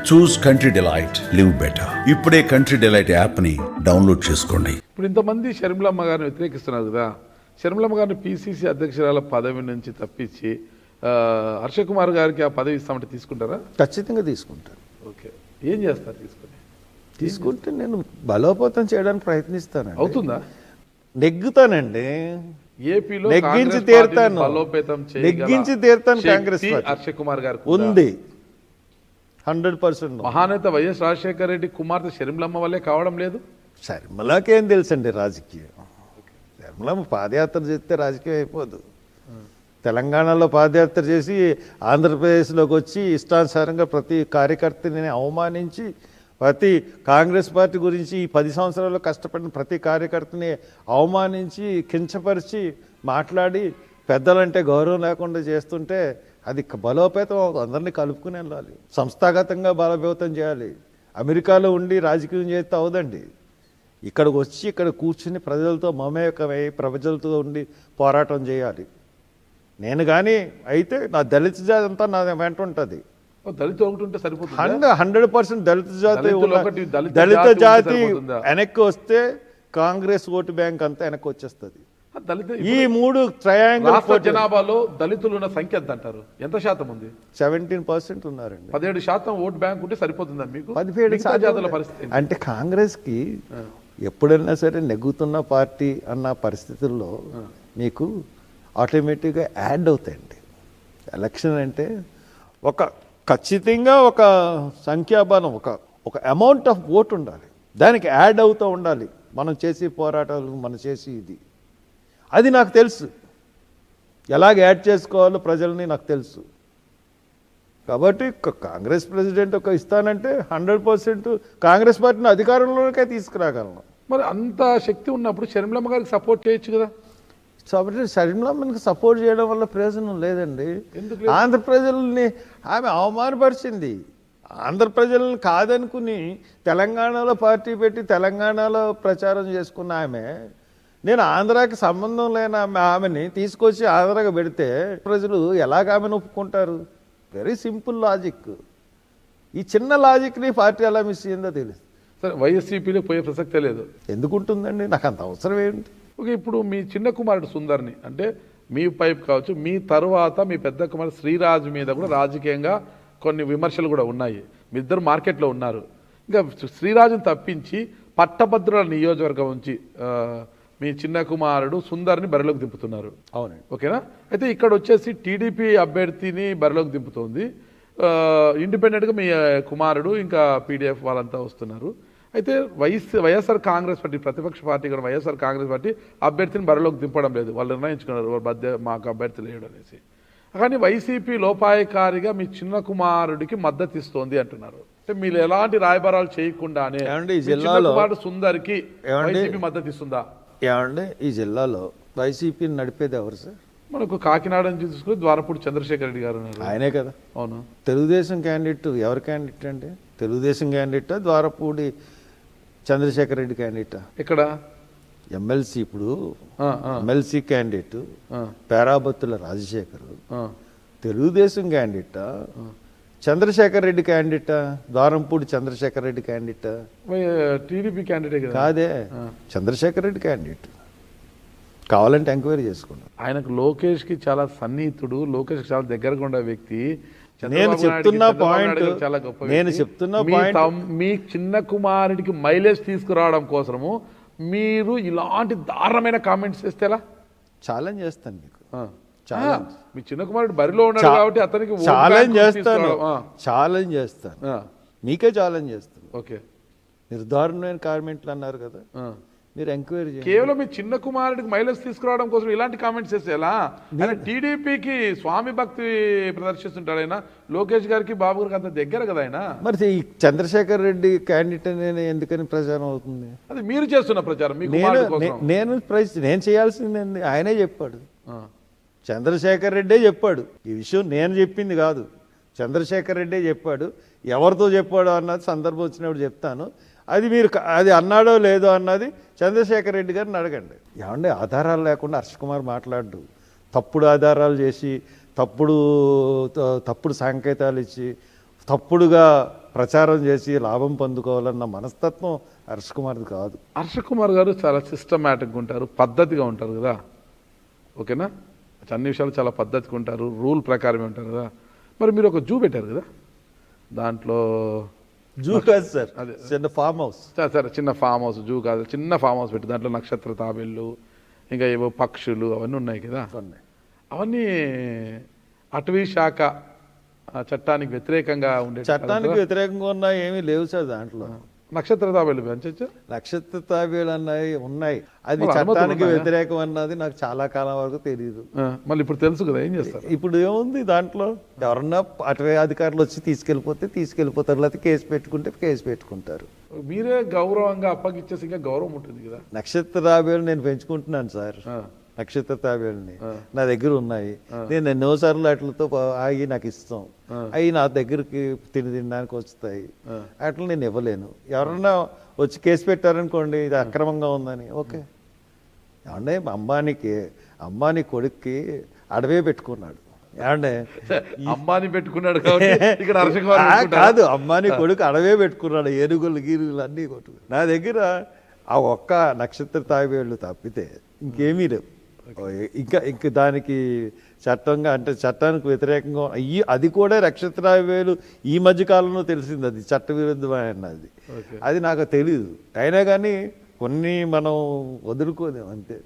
చూస్ country delight, live better. ఇప్పుడే country delight యాప్ని download చేసుకోండి. ఇప్పుడు ఇంతమంది షర్మిలమ్మ గారిని వ్యతిరేకిస్తున్నారు కదా, షర్మిలమ్మ గారిని పిసిసి అధ్యక్షురాల పదవి నుంచి తప్పించి హర్ష కుమార్ గారికి ఆ పదవి ఇస్తామంటే తీసుకుంటారా? ఖచ్చితంగా తీసుకుంటాను. ఓకే, ఏం చేస్తారు తీసుకుంటే నేను బలోపేతం చేయడానికి ప్రయత్నిస్తాను. అవుతుందా? నెగ్గుతానండి, ఏపీలో నెగ్గించి తీరుతాను, బలోపేతం నెగ్గించి తీరుతాను. కాంగ్రెస్ హర్ష కుమార్ గారు ఉంది 100%. మహానేత వైఎస్ రాజశేఖర రెడ్డి కుమార్తె షర్మిలమ్మ వల్లే కావడం లేదు. షర్మిలకేం తెలుసండి రాజకీయం? షర్మిలమ్మ పాదయాత్ర చేస్తే రాజకీయం అయిపోదు. తెలంగాణలో పాదయాత్ర చేసి ఆంధ్రప్రదేశ్లోకి వచ్చి ఇష్టానుసారంగా ప్రతి కార్యకర్తని అవమానించి, ప్రతి కాంగ్రెస్ పార్టీ గురించి ఈ 10 సంవత్సరాల్లో కష్టపడిన ప్రతి కార్యకర్తని అవమానించి, కించపరిచి మాట్లాడి, పెద్దలంటే గౌరవం లేకుండా చేస్తుంటే అది బలోపేతం అవుతుంది. అందరినీ కలుపుకుని వెళ్ళాలి, సంస్థాగతంగా బలోపేతం చేయాలి. అమెరికాలో ఉండి రాజకీయం చేస్తే అవదండి. ఇక్కడికి వచ్చి ఇక్కడ కూర్చుని ప్రజలతో మమేకమై ప్రజలతో ఉండి పోరాటం చేయాలి. నేను కానీ అయితే నా దళిత జాతి అంతా నా వెంట ఉంటుంది. దళిత ఒకటి ఉంటే సరిపోతుంది. 100% దళిత జాతి వెనక్కి వస్తే కాంగ్రెస్ ఓటు బ్యాంక్ అంతా వెనక్కి వచ్చేస్తుంది. ఈ 3 ట్రయాంగిల్ జనాభాలో దళితులు ఉన్న సంఖ్య ఎంత అంటారు? ఎంత శాతం ఉంది? 17% ఉన్నారండి. 17% ఓటు బ్యాంక్ ఉంటే సరిపోతుందా మీకు? 17% పరిస్థితి అంటే కాంగ్రెస్కి ఎప్పుడైనా సరే నెగ్గుతున్న పార్టీ అన్న పరిస్థితుల్లో మీకు ఆటోమేటిక్గా యాడ్ అవుతాయండి. ఎలక్షన్ అంటే ఖచ్చితంగా ఒక సంఖ్యాబలం, ఒక అమౌంట్ ఆఫ్ ఓట్ ఉండాలి, దానికి యాడ్ అవుతూ ఉండాలి. మనం చేసే పోరాటాలు, మనం చేసి ఇది అది నాకు తెలుసు. ఎలాగ యాడ్ చేసుకోవాలో ప్రజల్ని నాకు తెలుసు. కాబట్టి కాంగ్రెస్ ప్రెసిడెంట్ ఇస్తానంటే 100% కాంగ్రెస్ పార్టీని అధికారంలోకే తీసుకురాగలను. మరి అంత శక్తి ఉన్నప్పుడు షర్మిలమ్మ గారికి సపోర్ట్ చేయొచ్చు కదా. షర్మిలమ్మకి సపోర్ట్ చేయడం వల్ల ప్రయోజనం లేదండి. ఆంధ్ర ప్రజల్ని ఆమె అవమానపరిచింది. ఆంధ్ర ప్రజలను కాదనుకుని తెలంగాణలో పార్టీ పెట్టి తెలంగాణలో ప్రచారం చేసుకున్న ఆమె, నేను ఆంధ్రాకి సంబంధం లేని ఆమెని తీసుకొచ్చి ఆంధ్రాకి పెడితే ప్రజలు ఎలాగ ఆమెను ఒప్పుకుంటారు? Very simple logic. ఈ చిన్న లాజిక్ని పార్టీ ఎలా మిస్ అయ్యిందో తెలుసు. సరే, వైఎస్సీపీలో పోయే ప్రసక్తే లేదు. ఎందుకుంటుందండి? నాకు అంత అవసరం ఏంటి? ఓకే, ఇప్పుడు మీ చిన్న కుమారుడు సుందర్ని, అంటే మీ పైపు కావచ్చు, మీ తర్వాత మీ పెద్ద కుమారుడు శ్రీరాజు మీద కూడా రాజకీయంగా కొన్ని విమర్శలు కూడా ఉన్నాయి. మీ ఇద్దరు మార్కెట్లో ఉన్నారు. ఇంకా శ్రీరాజుని తప్పించి పట్టభద్రుల నియోజకవర్గం నుంచి మీ చిన్న కుమారుడు సుందర్ని బరిలోకి దింపుతున్నారు. అవునండి. ఓకేనా? అయితే ఇక్కడ వచ్చేసి టీడీపీ అభ్యర్థిని బరిలోకి దింపుతోంది. ఇండిపెండెంట్గా మీ కుమారుడు ఇంకా పీడీఎఫ్ వాళ్ళంతా వస్తున్నారు. అయితే వైఎస్ఆర్ కాంగ్రెస్ పార్టీ, ప్రతిపక్ష పార్టీ కూడా వైఎస్ఆర్ కాంగ్రెస్ పార్టీ అభ్యర్థిని బరిలోకి దింపడం లేదు. వాళ్ళు నిర్ణయించుకున్నారు మాకు అభ్యర్థి లేడు అనేసి. కానీ వైసీపీ లోపాయకారిగా మీ చిన్న కుమారుడికి మద్దతు ఇస్తోంది అంటున్నారు. అంటే మీరు ఎలాంటి రాయబారాలు చేయకుండానే సుందర్కి వైసీపీ మద్దతు ఇస్తుందా? ఏమండి, ఈ జిల్లాలో వైసీపీని నడిపేది ఎవరు సార్? మనకు కాకినాడ నుంచి చూసుకుని ద్వారపూడి చంద్రశేఖర్ రెడ్డి గారు ఉన్నారు. ఆయనే కదా. అవును. తెలుగుదేశం క్యాండిడేట్ ఎవరు క్యాండిడేట్ అండి? తెలుగుదేశం క్యాండిడేటా ద్వారపూడి చంద్రశేఖర్ రెడ్డి క్యాండిడేటా? ఇక్కడ ఎమ్మెల్సీ, ఇప్పుడు ఎమ్మెల్సీ క్యాండిడేట్ పేరాబత్తుల రాజశేఖర్ తెలుగుదేశం క్యాండిడేటా? చంద్రశేఖర్ రెడ్డి క్యాండిడేటా? ద్వారంపూడి చంద్రశేఖర్ రెడ్డి క్యాండిడేటా? టీడీపీ క్యాండిడేట్ కాదే, చంద్రశేఖర్ రెడ్డి క్యాండిడేట్. కావాలంటే ఎంక్వైరీ చేసుకున్నాను. ఆయనకు లోకేష్కి చాలా సన్నిహితుడు, లోకేష్కి చాలా దగ్గరగా ఉండే వ్యక్తి. నేను చెప్తున్న పాయింట్ మీ చిన్న కుమారుడికి మైలేజ్ తీసుకురావడం కోసము మీరు ఇలాంటి దారుణమైన కామెంట్స్ చేస్తే ఎలా? ఛాలెంజ్ చేస్తాను మీకు. మీ చిన్న కుమారుడు బరిలో ఉన్నాడు కాబట్టి అతనికి ఛాలెంజ్ చేస్తాను, మీకే ఛాలెంజ్ చేస్తాను. ఓకే, నిర్ధారణమైన కామెంట్లు అన్నారు కదా, మీరు ఎంక్వైరీ చేయండి. కేవలం మీ చిన్న కుమారుడికి మైలేజ్ తీసుకురావడం కోసం ఇలాంటి కామెంట్స్ చేస్తే ఎలా? ఆయన టీడీపీకి స్వామి భక్తి ప్రదర్శిస్తుంటాడు. ఆయన లోకేష్ గారికి, బాబు గారికి అంత దగ్గర కదా ఆయన. మరి ఈ చంద్రశేఖర్ రెడ్డి క్యాండిడేట్ ఎందుకని ప్రచారం అవుతుంది? అది మీరు చేస్తున్న ప్రచారం. నేను చేయాల్సిందండి. ఆయనే చెప్పాడు, చంద్రశేఖర్ రెడ్డే చెప్పాడు. ఈ విషయం నేను చెప్పింది కాదు, చంద్రశేఖర్ రెడ్డే చెప్పాడు. ఎవరితో చెప్పాడో అన్నది సందర్భం వచ్చినప్పుడు చెప్తాను. అది మీరు అది అన్నాడో లేదో అన్నది చంద్రశేఖర్ రెడ్డి గారిని అడగండి. ఏమంటే ఆధారాలు లేకుండా హర్ష కుమార్ మాట్లాడు, తప్పుడు ఆధారాలు చేసి తప్పుడు సంకేతాలు ఇచ్చి తప్పుడుగా ప్రచారం చేసి లాభం పొందుకోవాలన్న మనస్తత్వం హర్ష్ కుమార్ది కాదు. హర్ష కుమార్ గారు చాలా సిస్టమేటిక్గా ఉంటారు, పద్ధతిగా ఉంటారు కదా, ఓకేనా, అన్ని విషయాలు చాలా పద్ధతిగా ఉంటారు, రూల్ ప్రకారమే ఉంటారు కదా. మరి మీరు ఒక జూ పెట్టారు కదా, దాంట్లో జూ కాదు సార్, అదే. చిన్న ఫామ్ హౌస్. సరే చిన్న ఫామ్ హౌస్, జూ కాదు, చిన్న ఫామ్ హౌస్ పెట్టి దాంట్లో నక్షత్ర తాబేళ్ళు ఇంకా ఏవో పక్షులు అవన్నీ ఉన్నాయి కదా, అవన్నీ అటవీ శాఖ చట్టానికి వ్యతిరేకంగా ఉండే చట్టానికి వ్యతిరేకంగా ఉన్నా ఏమీ లేవు సార్ దాంట్లో. నక్షత్ర తాబేళ్ళు పెంచొచ్చు. నక్షత్ర తాబేలు అన్నవి ఉన్నాయి, అది మరి అనుమతులు చట్టానికి ఉన్నాయా? వ్యతిరేకం అన్నది నాకు చాలా కాలం వరకు తెలియదు. మళ్ళీ ఇప్పుడు తెలుసు కదా, ఏం చేస్తారు? ఇప్పుడు ఏముంది దాంట్లో, ఎవరన్నా అటవీ అధికారులు వచ్చి తీసుకెళ్ళిపోతారు, లేకపోతే కేసు పెట్టుకుంటే కేసు పెట్టుకుంటారు. మీరే గౌరవంగా అప్పగిచ్చేసి ఇంకా గౌరవం ఉంటుంది కదా. నక్షత్ర తాబేలు నేను పెంచుకుంటున్నాను సార్, నక్షత్ర తాబేళ్ళని నా దగ్గర ఉన్నాయి. నేను ఎన్నోసార్లు వాటితో ఆగి నాకు ఇస్తాం, అవి నా దగ్గరికి తినడానికి వస్తాయి, అట్లా నేను ఇవ్వలేను. ఎవరన్నా వచ్చి కేసు పెట్టారనుకోండి ఇది అక్రమంగా ఉందని, ఓకే. ఏమంటే అంబానీ కొడుక్కి అడవే పెట్టుకున్నాడు, ఏమంటే అంబానీ పెట్టుకున్నాడు కాబట్టి ఇక్కడ హర్ష కుమార్ పెట్టుకుంటారా? కాదు, అంబానీ కొడుకు అడవే పెట్టుకున్నాడు, ఏనుగులు గీరుగులు అన్నీ కొట్టు. నా దగ్గర ఆ ఒక్క నక్షత్ర తాబేళ్ళు తప్పితే ఇంకేమీ లేవు. ఇంకా దానికి చట్టంగా అంటే చట్టానికి వ్యతిరేకంగా అది కూడా నక్షత్ర తాబేలు ఈ మధ్య కాలంలో తెలిసింది అది చట్ట విరుద్ధమైనది. అది నాకు తెలియదు, అయినా కానీ కొన్ని మనం వదులుకోలేము అంతే.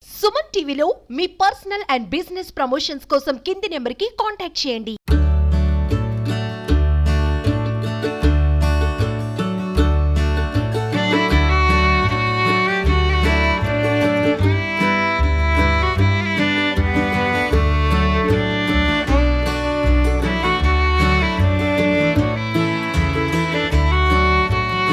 సుమన్ టీవీలో మీ పర్సనల్ అండ్ బిజినెస్ ప్రమోషన్స్ కోసం కింది నెంబర్కి కాంటాక్ట్ చేయండి.